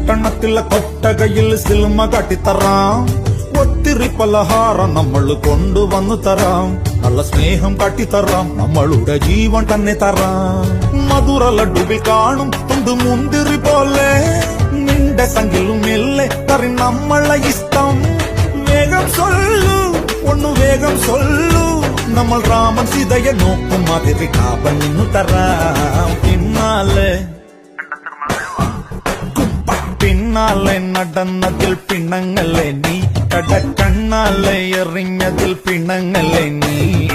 പട്ടണത്തിലെ കൊട്ടകയിൽ സിൽമ കാട്ടിത്തറാം. ഒത്തിരി പലഹാരം നമ്മൾ കൊണ്ടുവന്നു തരാം. നല്ല സ്നേഹം കാട്ടിത്തറാം. നമ്മളുടെ ജീവൻ തന്നെ തരാം. മധുര ലഡുവിൽ കാണും തുണ്ട് മുന്തിരി പോലെ നിന്റെ സംഖിലും മെല്ലെ തറി നമ്മളെ ഇഷ്ടം. വേഗം സൊല്ലു ഒന്നു വേഗം സൊല്ലു. നമ്മൾ രാമൻ സീതയെ നോക്കും മാതിരി കാപ്പൻ നിന്നു തരാം. പിന്നാലെ നടന്നതിൽ പിണങ്ങല്ലേ നീ. കടക്കണ്ണാലെ എറിഞ്ഞതിൽ പിണങ്ങല്ലേ നീ.